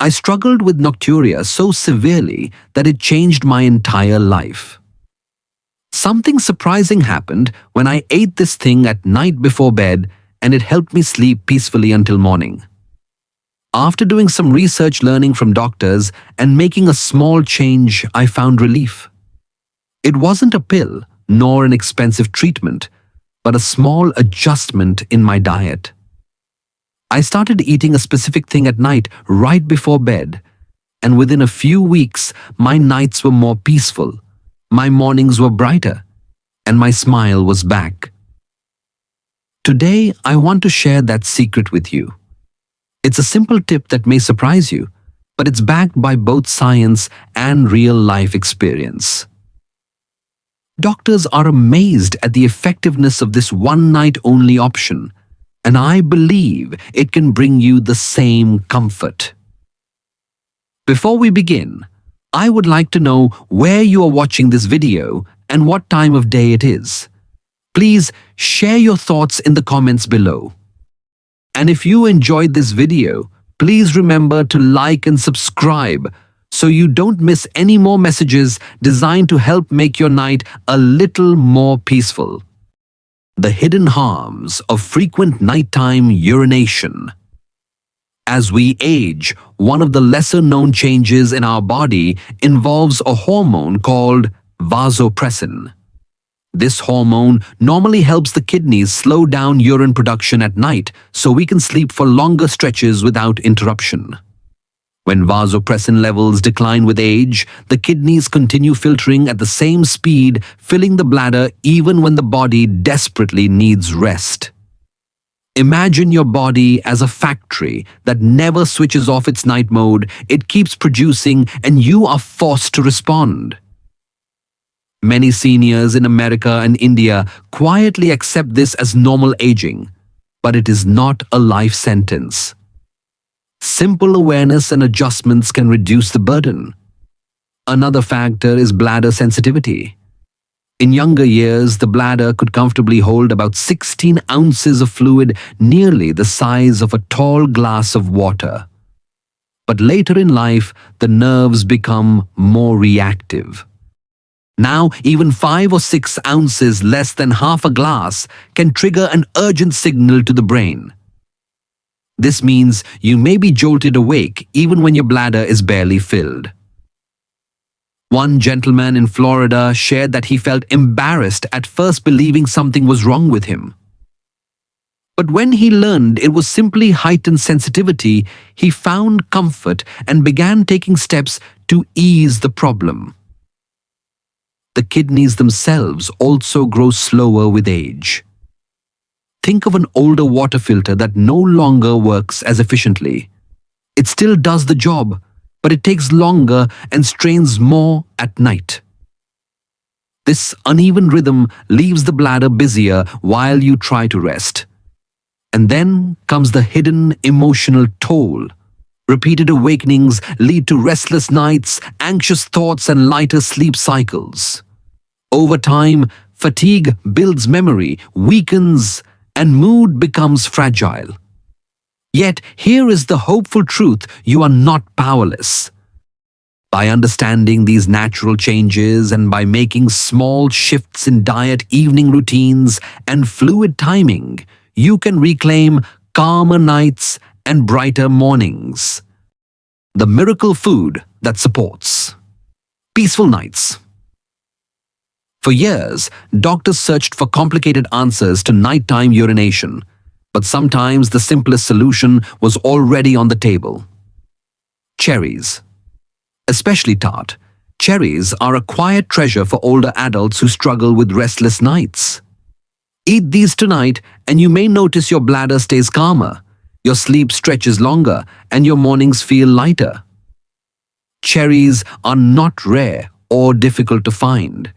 I struggled with nocturia so severely that it changed my entire life. Something surprising happened when I ate this thing at night before bed, and it helped me sleep peacefully until morning. After doing some research, learning from doctors, and making a small change, I found relief. It wasn't a pill, nor an expensive treatment, but a small adjustment in my diet. I started eating a specific thing at night right before bed, and within a few weeks, my nights were more peaceful, my mornings were brighter, and my smile was back. Today, I want to share that secret with you. It's a simple tip that may surprise you, but it's backed by both science and real-life experience. Doctors are amazed at the effectiveness of this one-night-only option, and I believe it can bring you the same comfort. Before we begin, I would like to know where you are watching this video and what time of day it is. Please share your thoughts in the comments below. And if you enjoyed this video, please remember to like and subscribe so you don't miss any more messages designed to help make your night a little more peaceful. The hidden harms of frequent nighttime urination. As we age, one of the lesser-known changes in our body involves a hormone called vasopressin. This hormone normally helps the kidneys slow down urine production at night so we can sleep for longer stretches without interruption. When vasopressin levels decline with age, the kidneys continue filtering at the same speed, filling the bladder even when the body desperately needs rest. Imagine your body as a factory that never switches off its night mode. It keeps producing, and you are forced to respond. Many seniors in America and India quietly accept this as normal aging, but it is not a life sentence. Simple awareness and adjustments can reduce the burden. Another factor is bladder sensitivity. In younger years, the bladder could comfortably hold about 16 ounces of fluid, nearly the size of a tall glass of water. But later in life, the nerves become more reactive. Now, even 5 or 6 ounces, less than half a glass, can trigger an urgent signal to the brain. This means you may be jolted awake even when your bladder is barely filled. One gentleman in Florida shared that he felt embarrassed at first, believing something was wrong with him. But when he learned it was simply heightened sensitivity, he found comfort and began taking steps to ease the problem. The kidneys themselves also grow slower with age. Think of an older water filter that no longer works as efficiently. It still does the job, but it takes longer and strains more at night. This uneven rhythm leaves the bladder busier while you try to rest. And then comes the hidden emotional toll. Repeated awakenings lead to restless nights, anxious thoughts, and lighter sleep cycles. Over time, fatigue builds memory, weakens, and mood becomes fragile. Yet, here is the hopeful truth: you are not powerless. By understanding these natural changes and by making small shifts in diet, evening routines, and fluid timing, you can reclaim calmer nights and brighter mornings. The miracle food that supports peaceful nights. For years, doctors searched for complicated answers to nighttime urination, but sometimes the simplest solution was already on the table. Cherries. Especially tart, cherries are a quiet treasure for older adults who struggle with restless nights. Eat these tonight and you may notice your bladder stays calmer, your sleep stretches longer, and your mornings feel lighter. Cherries are not rare or difficult to find.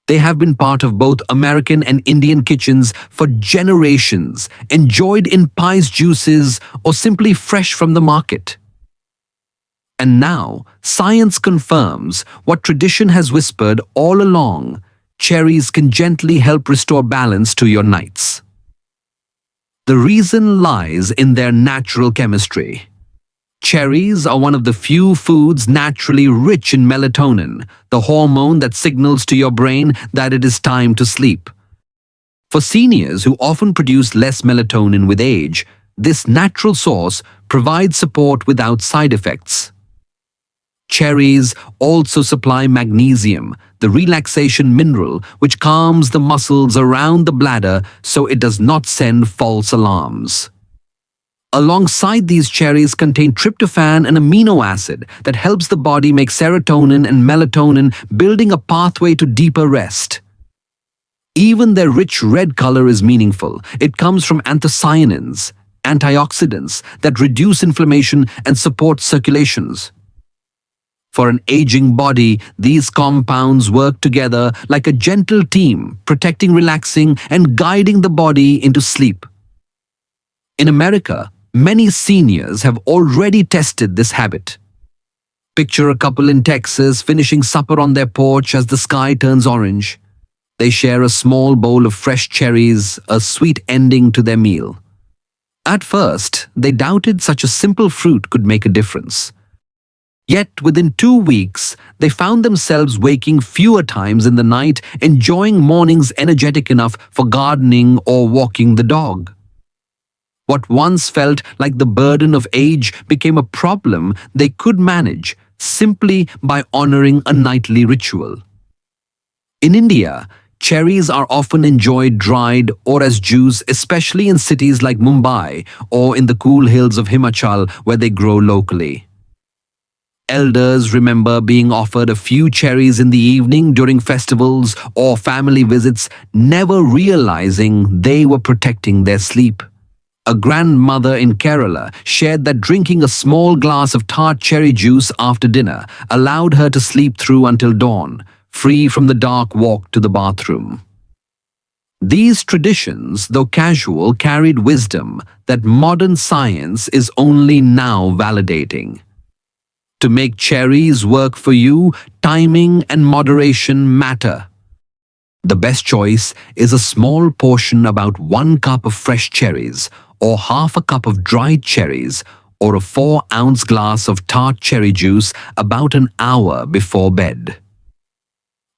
They have been part of both American and Indian kitchens for generations, enjoyed in pies, juices, or simply fresh from the market. And now, science confirms what tradition has whispered all along: cherries can gently help restore balance to your nights. The reason lies in their natural chemistry. Cherries are one of the few foods naturally rich in melatonin, the hormone that signals to your brain that it is time to sleep. For seniors who often produce less melatonin with age, this natural source provides support without side effects. Cherries also supply magnesium, the relaxation mineral which calms the muscles around the bladder so it does not send false alarms. Alongside these cherries contain tryptophan, an amino acid that helps the body make serotonin and melatonin, building a pathway to deeper rest. Even their rich red color is meaningful. It comes from anthocyanins, antioxidants that reduce inflammation and support circulations. For an aging body, these compounds work together like a gentle team, protecting, relaxing, and guiding the body into sleep. In America, many seniors have already tested this habit. Picture a couple in Texas finishing supper on their porch as the sky turns orange. They share a small bowl of fresh cherries, a sweet ending to their meal. At first, they doubted such a simple fruit could make a difference. Yet within 2 weeks, they found themselves waking fewer times in the night, enjoying mornings energetic enough for gardening or walking the dog. What once felt like the burden of age became a problem they could manage simply by honoring a nightly ritual. In India, cherries are often enjoyed dried or as juice, especially in cities like Mumbai or in the cool hills of Himachal where they grow locally. Elders remember being offered a few cherries in the evening during festivals or family visits, never realizing they were protecting their sleep. A grandmother in Kerala shared that drinking a small glass of tart cherry juice after dinner allowed her to sleep through until dawn, free from the dark walk to the bathroom. These traditions, though casual, carried wisdom that modern science is only now validating. To make cherries work for you, timing and moderation matter. The best choice is a small portion, about 1 cup of fresh cherries, or half a cup of dried cherries, or a 4-ounce glass of tart cherry juice about an hour before bed.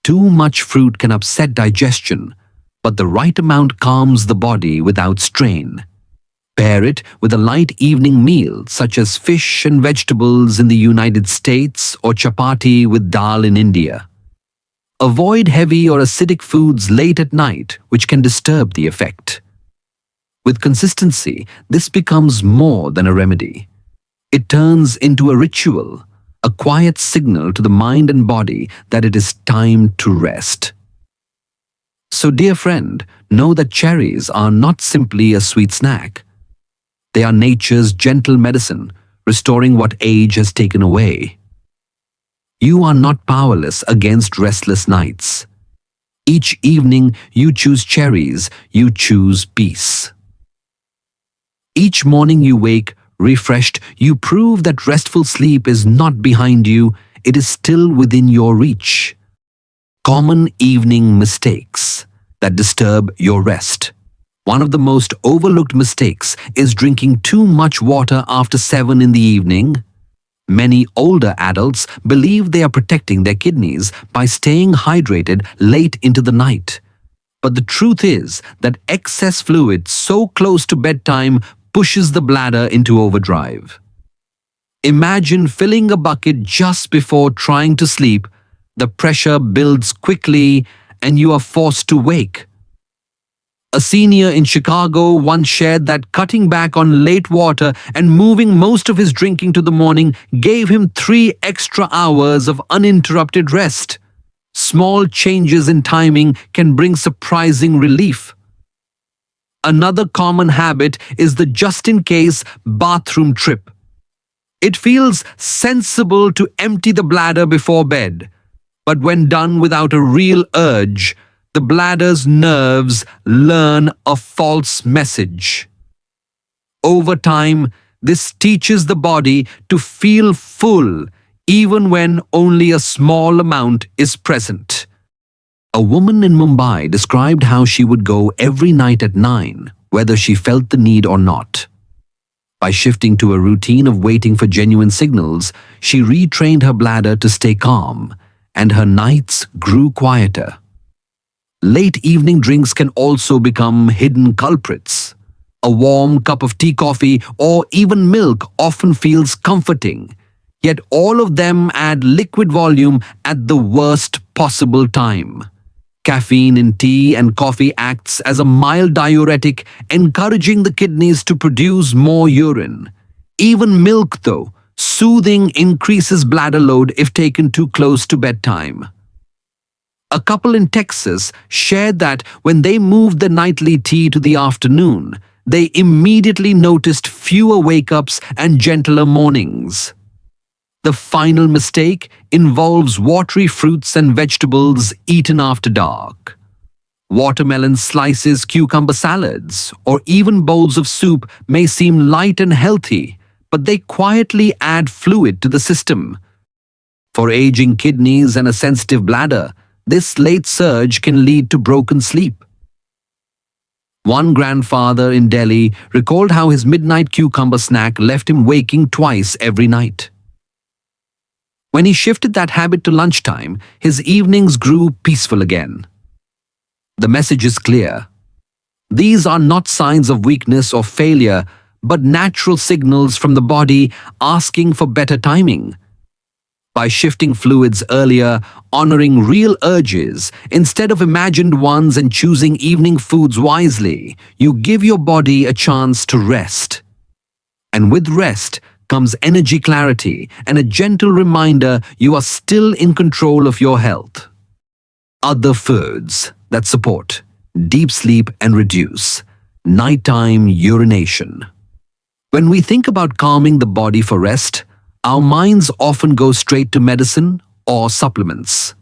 Too much fruit can upset digestion, but the right amount calms the body without strain. Pair it with a light evening meal such as fish and vegetables in the United States or chapati with dal in India. Avoid heavy or acidic foods late at night, which can disturb the effect. With consistency, this becomes more than a remedy. It turns into a ritual, a quiet signal to the mind and body that it is time to rest. So, dear friend, know that cherries are not simply a sweet snack. They are nature's gentle medicine, restoring what age has taken away. You are not powerless against restless nights. Each evening you choose cherries, you choose peace. Each morning you wake refreshed, you prove that restful sleep is not behind you, it is still within your reach. Common evening mistakes that disturb your rest. One of the most overlooked mistakes is drinking too much water after 7 in the evening. Many older adults believe they are protecting their kidneys by staying hydrated late into the night. But the truth is that excess fluid so close to bedtime pushes the bladder into overdrive. Imagine filling a bucket just before trying to sleep. The pressure builds quickly and you are forced to wake. A senior in Chicago once shared that cutting back on late water and moving most of his drinking to the morning gave him 3 extra hours of uninterrupted rest. Small changes in timing can bring surprising relief. Another common habit is the just-in-case bathroom trip. It feels sensible to empty the bladder before bed, but when done without a real urge, the bladder's nerves learn a false message. Over time, this teaches the body to feel full even when only a small amount is present. A woman in Mumbai described how she would go every night at 9, whether she felt the need or not. By shifting to a routine of waiting for genuine signals, she retrained her bladder to stay calm, and her nights grew quieter. Late evening drinks can also become hidden culprits. A warm cup of tea, coffee, or even milk often feels comforting, yet all of them add liquid volume at the worst possible time. Caffeine in tea and coffee acts as a mild diuretic, encouraging the kidneys to produce more urine. Even milk, though, soothing increases bladder load if taken too close to bedtime. A couple in Texas shared that when they moved the nightly tea to the afternoon, they immediately noticed fewer wake-ups and gentler mornings. The final mistake involves watery fruits and vegetables eaten after dark. Watermelon slices, cucumber salads, or even bowls of soup may seem light and healthy, but they quietly add fluid to the system. For aging kidneys and a sensitive bladder, this late surge can lead to broken sleep. One grandfather in Delhi recalled how his midnight cucumber snack left him waking twice every night. When he shifted that habit to lunchtime, his evenings grew peaceful again. The message is clear. These are not signs of weakness or failure, but natural signals from the body asking for better timing. By shifting fluids earlier, honoring real urges instead of imagined ones, and choosing evening foods wisely, you give your body a chance to rest. And with rest comes energy, clarity, and a gentle reminder you are still in control of your health. Other foods that support deep sleep and reduce nighttime urination. When we think about calming the body for rest, our minds often go straight to medicine or supplements.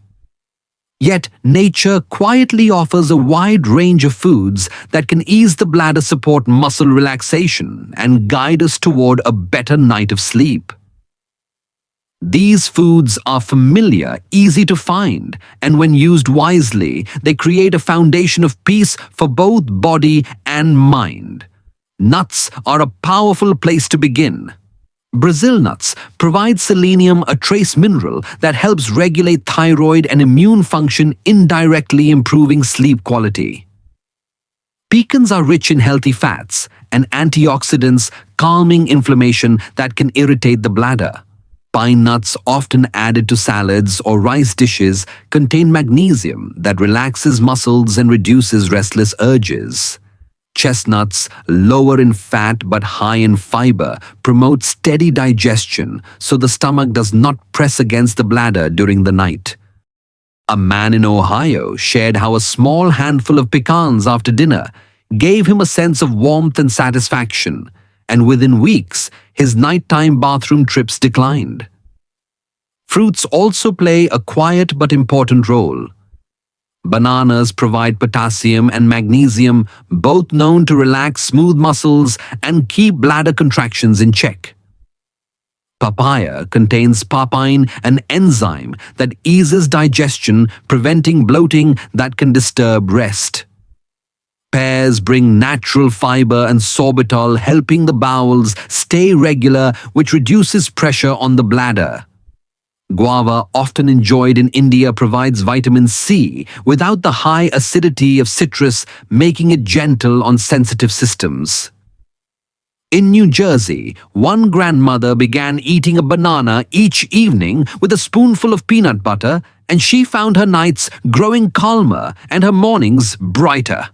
Yet, nature quietly offers a wide range of foods that can ease the bladder, support muscle relaxation, and guide us toward a better night of sleep. These foods are familiar, easy to find, and when used wisely, they create a foundation of peace for both body and mind. Nuts are a powerful place to begin. Brazil nuts provide selenium, a trace mineral that helps regulate thyroid and immune function, indirectly improving sleep quality. Pecans are rich in healthy fats and antioxidants, calming inflammation that can irritate the bladder. Pine nuts, often added to salads or rice dishes, contain magnesium that relaxes muscles and reduces restless urges. Chestnuts, lower in fat but high in fiber, promote steady digestion so the stomach does not press against the bladder during the night. A man in Ohio shared how a small handful of pecans after dinner gave him a sense of warmth and satisfaction, and within weeks, his nighttime bathroom trips declined. Fruits also play a quiet but important role. Bananas provide potassium and magnesium, both known to relax smooth muscles and keep bladder contractions in check. Papaya contains papain, an enzyme that eases digestion, preventing bloating that can disturb rest. Pears bring natural fiber and sorbitol, helping the bowels stay regular, which reduces pressure on the bladder. Guava, often enjoyed in India, provides vitamin C without the high acidity of citrus, making it gentle on sensitive systems. In New Jersey, one grandmother began eating a banana each evening with a spoonful of peanut butter, and she found her nights growing calmer and her mornings brighter.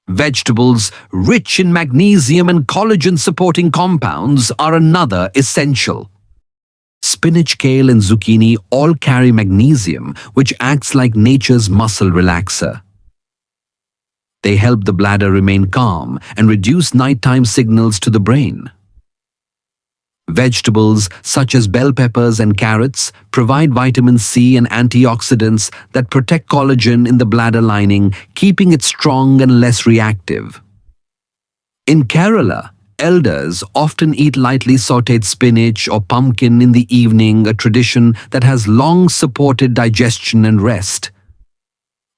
Vegetables rich in magnesium and collagen-supporting compounds are another essential. Spinach, kale, and zucchini all carry magnesium, which acts like nature's muscle relaxer. They help the bladder remain calm and reduce nighttime signals to the brain. Vegetables such as bell peppers and carrots provide vitamin C and antioxidants that protect collagen in the bladder lining, keeping it strong and less reactive. In Kerala, elders often eat lightly sautéed spinach or pumpkin in the evening, a tradition that has long supported digestion and rest.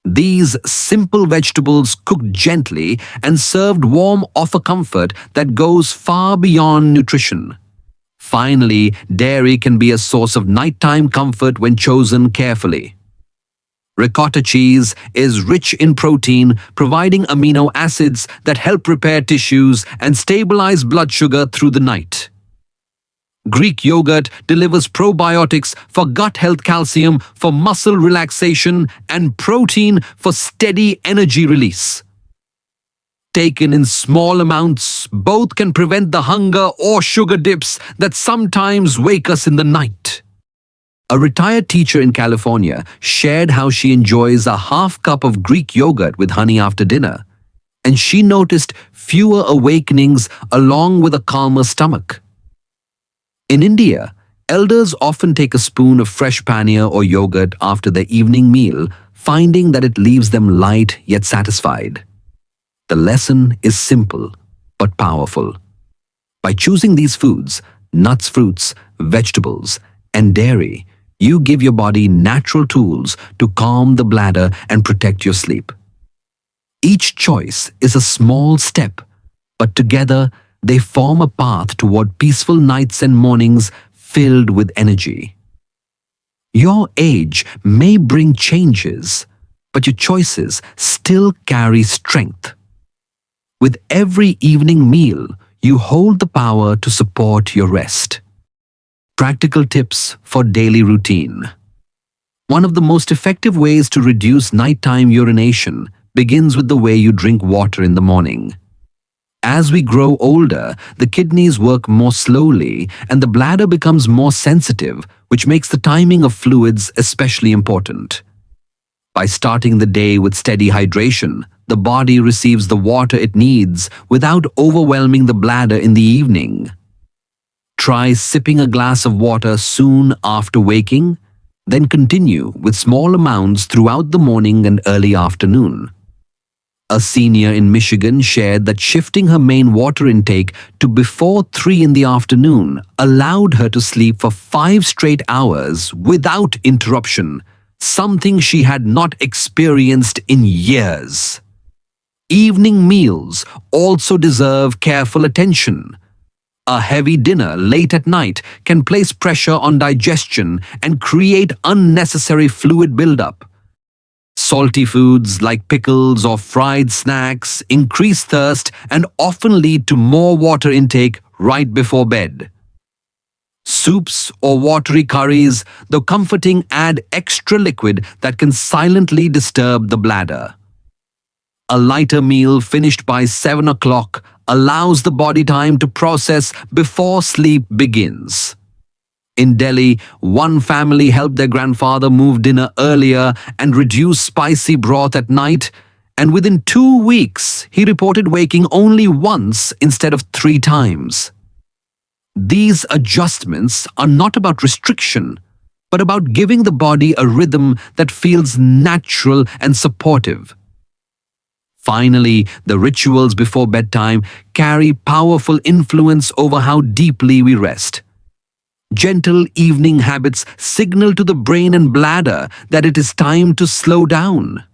These simple vegetables cooked gently and served warm offer comfort that goes far beyond nutrition. Finally, dairy can be a source of nighttime comfort when chosen carefully. Ricotta cheese is rich in protein, providing amino acids that help repair tissues and stabilize blood sugar through the night. Greek yogurt delivers probiotics for gut health, calcium for muscle relaxation, and protein for steady energy release. Taken in small amounts, both can prevent the hunger or sugar dips that sometimes wake us in the night. A retired teacher in California shared how she enjoys a half cup of Greek yogurt with honey after dinner, and she noticed fewer awakenings along with a calmer stomach. In India, elders often take a spoon of fresh paneer or yogurt after their evening meal, finding that it leaves them light yet satisfied. The lesson is simple but powerful. By choosing these foods, nuts, fruits, vegetables, and dairy, you give your body natural tools to calm the bladder and protect your sleep. Each choice is a small step, but together they form a path toward peaceful nights and mornings filled with energy. Your age may bring changes, but your choices still carry strength. With every evening meal, you hold the power to support your rest. Practical tips for daily routine. One of the most effective ways to reduce nighttime urination begins with the way you drink water in the morning. As we grow older, the kidneys work more slowly and the bladder becomes more sensitive, which makes the timing of fluids especially important. By starting the day with steady hydration, the body receives the water it needs without overwhelming the bladder in the evening. Try sipping a glass of water soon after waking, then continue with small amounts throughout the morning and early afternoon. A senior in Michigan shared that shifting her main water intake to before 3 in the afternoon allowed her to sleep for 5 straight hours without interruption, something she had not experienced in years. Evening meals also deserve careful attention. A heavy dinner late at night can place pressure on digestion and create unnecessary fluid buildup. Salty foods like pickles or fried snacks increase thirst and often lead to more water intake right before bed. Soups or watery curries, though comforting, add extra liquid that can silently disturb the bladder. A lighter meal finished by 7 o'clock allows the body time to process before sleep begins. In Delhi, one family helped their grandfather move dinner earlier and reduce spicy broth at night, and within 2 weeks, he reported waking only once instead of 3 times. These adjustments are not about restriction, but about giving the body a rhythm that feels natural and supportive. Finally, the rituals before bedtime carry powerful influence over how deeply we rest. Gentle evening habits signal to the brain and bladder that it is time to slow down.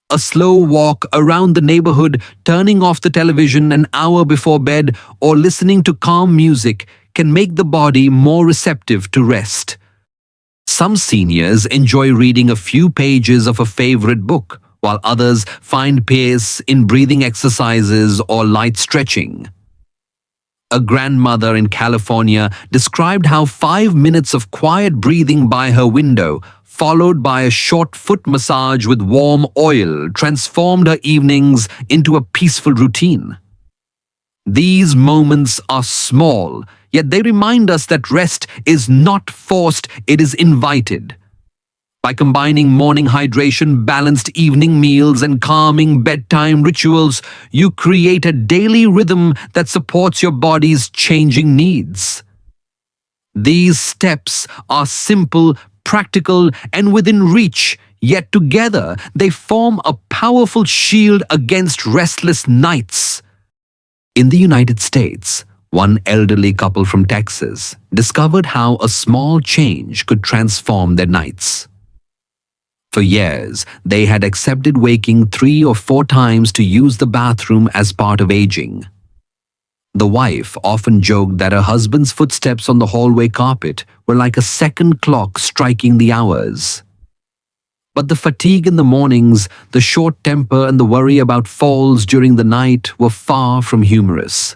A slow walk around the neighborhood, turning off the television an hour before bed, or listening to calm music can make the body more receptive to rest. Some seniors enjoy reading a few pages of a favorite book, while others find peace in breathing exercises or light stretching. A grandmother in California described how 5 minutes of quiet breathing by her window, followed by a short foot massage with warm oil, transformed her evenings into a peaceful routine. These moments are small, yet they remind us that rest is not forced, it is invited. By combining morning hydration, balanced evening meals, and calming bedtime rituals, you create a daily rhythm that supports your body's changing needs. These steps are simple, practical, and within reach, yet together they form a powerful shield against restless nights. In the United States, one elderly couple from Texas discovered how a small change could transform their nights. For years, they had accepted waking 3 or 4 times to use the bathroom as part of aging. The wife often joked that her husband's footsteps on the hallway carpet were like a second clock striking the hours. But the fatigue in the mornings, the short temper, and the worry about falls during the night were far from humorous.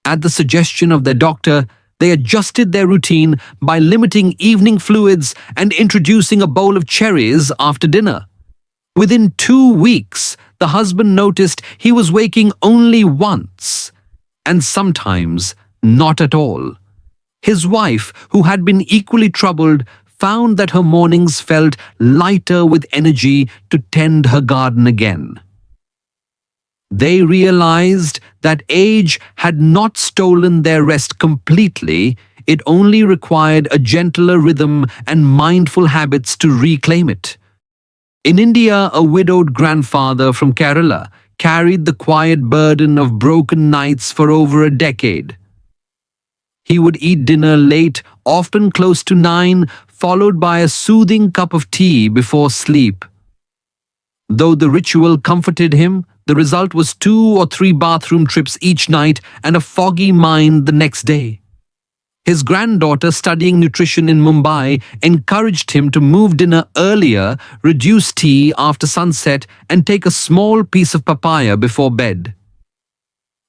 At the suggestion of their doctor, they adjusted their routine by limiting evening fluids and introducing a bowl of cherries after dinner. Within 2 weeks, the husband noticed he was waking only once, and sometimes not at all. His wife, who had been equally troubled, found that her mornings felt lighter with energy to tend her garden again. They realized that age had not stolen their rest completely, it only required a gentler rhythm and mindful habits to reclaim it. In India, a widowed grandfather from Kerala carried the quiet burden of broken nights for over a decade. He would eat dinner late, often close to 9, followed by a soothing cup of tea before sleep. Though the ritual comforted him, the result was 2 or 3 bathroom trips each night and a foggy mind the next day. His granddaughter, studying nutrition in Mumbai, encouraged him to move dinner earlier, reduce tea after sunset, and take a small piece of papaya before bed.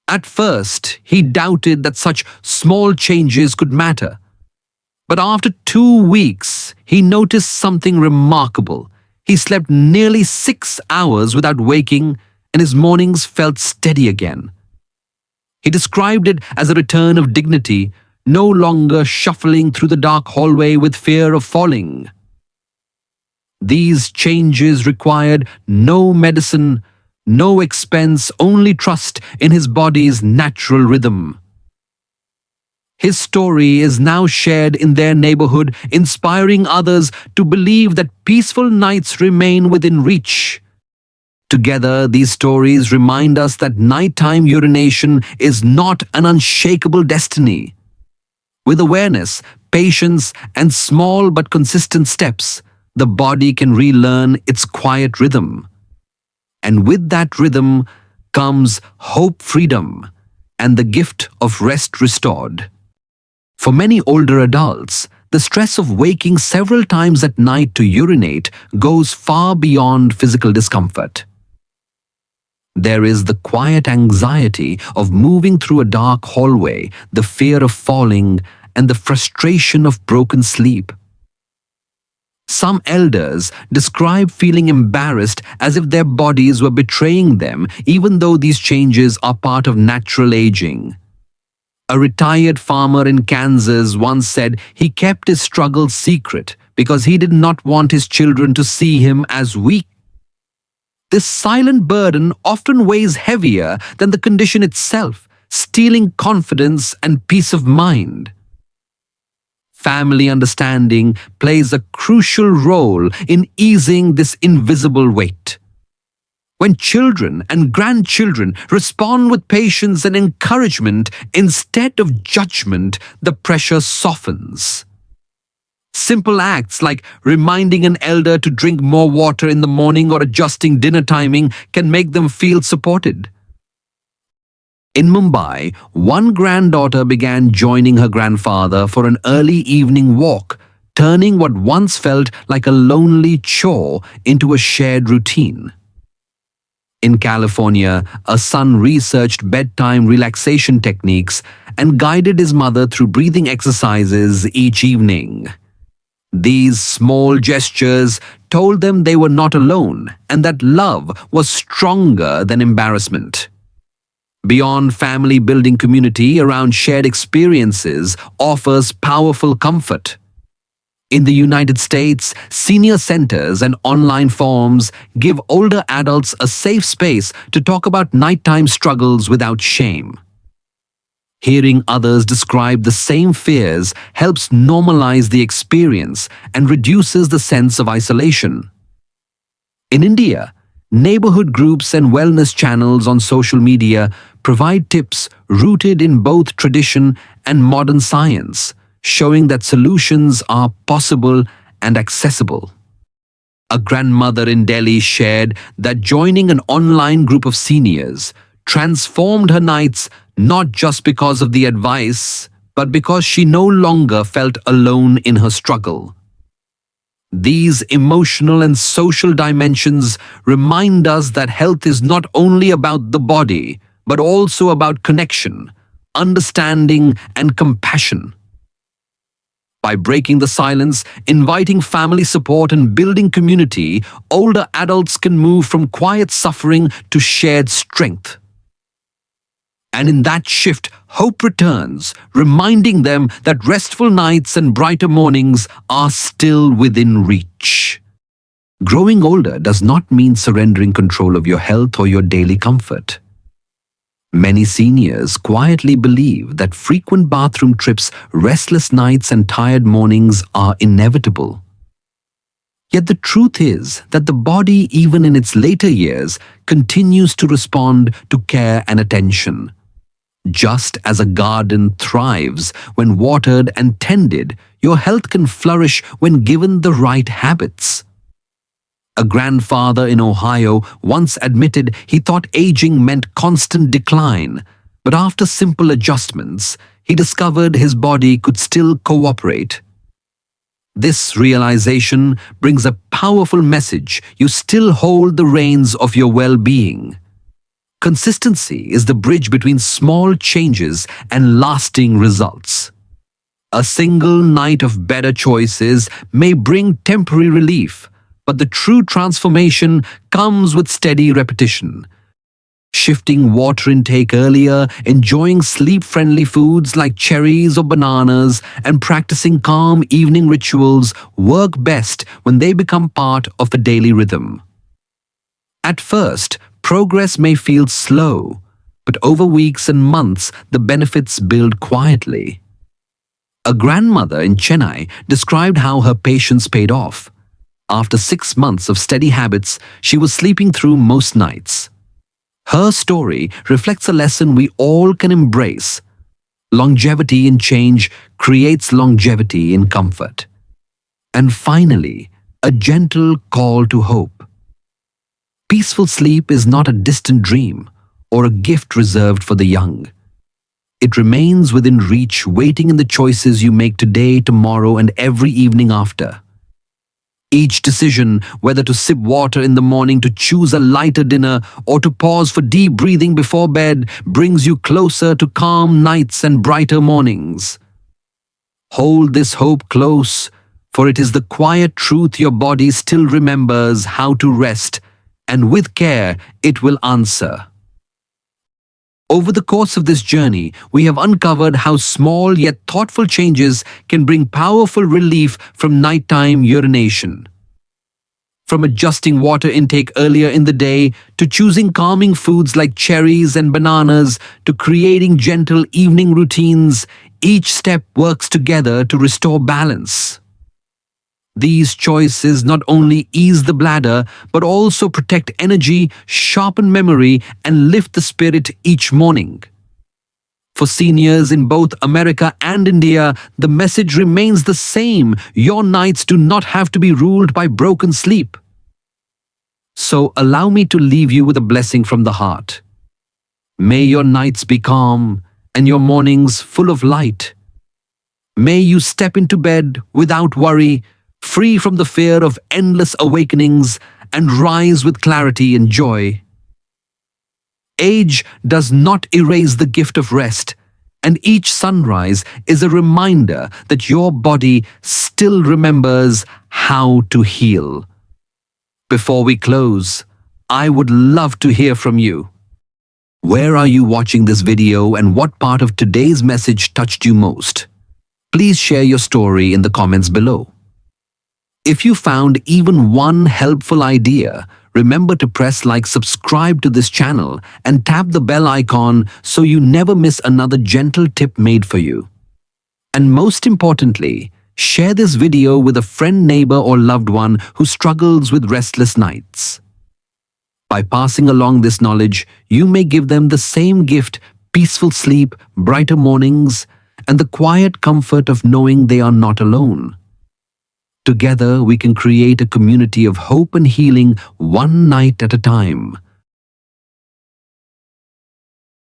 At first, he doubted that such small changes could matter. But after 2 weeks, he noticed something remarkable. He slept nearly 6 hours without waking, and his mornings felt steady again. He described it as a return of dignity, no longer shuffling through the dark hallway with fear of falling. These changes required no medicine, no expense, only trust in his body's natural rhythm. His story is now shared in their neighborhood, inspiring others to believe that peaceful nights remain within reach. Together, these stories remind us that nighttime urination is not an unshakable destiny. With awareness, patience, and small but consistent steps, the body can relearn its quiet rhythm. And with that rhythm comes hope, freedom, and the gift of rest restored. For many older adults, the stress of waking several times at night to urinate goes far beyond physical discomfort. There is the quiet anxiety of moving through a dark hallway, the fear of falling, and the frustration of broken sleep. Some elders describe feeling embarrassed as if their bodies were betraying them, even though these changes are part of natural aging. A retired farmer in Kansas once said he kept his struggle secret because he did not want his children to see him as weak. This silent burden often weighs heavier than the condition itself, stealing confidence and peace of mind. Family understanding plays a crucial role in easing this invisible weight. When children and grandchildren respond with patience and encouragement instead of judgment, the pressure softens. Simple acts like reminding an elder to drink more water in the morning or adjusting dinner timing can make them feel supported. In Mumbai, one granddaughter began joining her grandfather for an early evening walk, turning what once felt like a lonely chore into a shared routine. In California, a son researched bedtime relaxation techniques and guided his mother through breathing exercises each evening. These small gestures told them they were not alone and that love was stronger than embarrassment. Beyond family, building community around shared experiences offers powerful comfort. In the United States, senior centers and online forums give older adults a safe space to talk about nighttime struggles without shame. Hearing others describe the same fears helps normalize the experience and reduces the sense of isolation. In India, neighborhood groups and wellness channels on social media provide tips rooted in both tradition and modern science, showing that solutions are possible and accessible. A grandmother in Delhi shared that joining an online group of seniors transformed her nights not just because of the advice, but because she no longer felt alone in her struggle. These emotional and social dimensions remind us that health is not only about the body, but also about connection, understanding, and compassion. By breaking the silence, inviting family support, and building community, older adults can move from quiet suffering to shared strength. And in that shift, hope returns, reminding them that restful nights and brighter mornings are still within reach. Growing older does not mean surrendering control of your health or your daily comfort. Many seniors quietly believe that frequent bathroom trips, restless nights, and tired mornings are inevitable. Yet the truth is that the body, even in its later years, continues to respond to care and attention. Just as a garden thrives when watered and tended, your health can flourish when given the right habits. A grandfather in Ohio once admitted he thought aging meant constant decline, but after simple adjustments, he discovered his body could still cooperate. This realization brings a powerful message: you still hold the reins of your well-being. Consistency is the bridge between small changes and lasting results. A single night of better choices may bring temporary relief, but the true transformation comes with steady repetition. Shifting water intake earlier, enjoying sleep-friendly foods like cherries or bananas, and practicing calm evening rituals work best when they become part of the daily rhythm. At first, progress may feel slow, but over weeks and months, the benefits build quietly. A grandmother in Chennai described how her patience paid off. After 6 months of steady habits, she was sleeping through most nights. Her story reflects a lesson we all can embrace. Longevity in change creates longevity in comfort. And finally, a gentle call to hope. Peaceful sleep is not a distant dream or a gift reserved for the young. It remains within reach, waiting in the choices you make today, tomorrow, and every evening after. Each decision, whether to sip water in the morning, to choose a lighter dinner, or to pause for deep breathing before bed, brings you closer to calm nights and brighter mornings. Hold this hope close, for it is the quiet truth your body still remembers how to rest, and with care it will answer. Over the course of this journey, we have uncovered how small yet thoughtful changes can bring powerful relief from nighttime urination. From adjusting water intake earlier in the day, to choosing calming foods like cherries and bananas, to creating gentle evening routines, each step works together to restore balance. These choices not only ease the bladder, but also protect energy, sharpen memory, and lift the spirit each morning. For seniors in both America and India, the message remains the same: your nights do not have to be ruled by broken sleep. So allow me to leave you with a blessing from the heart. May your nights be calm and your mornings full of light. May you step into bed without worry, free from the fear of endless awakenings, and rise with clarity and joy. Age does not erase the gift of rest, and each sunrise is a reminder that your body still remembers how to heal. Before we close, I would love to hear from you. Where are you watching this video, and what part of today's message touched you most? Please share your story in the comments below. If you found even one helpful idea, remember to press like, subscribe to this channel, and tap the bell icon so you never miss another gentle tip made for you. And most importantly, share this video with a friend, neighbor, or loved one who struggles with restless nights. By passing along this knowledge, you may give them the same gift: peaceful sleep, brighter mornings, and the quiet comfort of knowing they are not alone. Together, we can create a community of hope and healing one night at a time.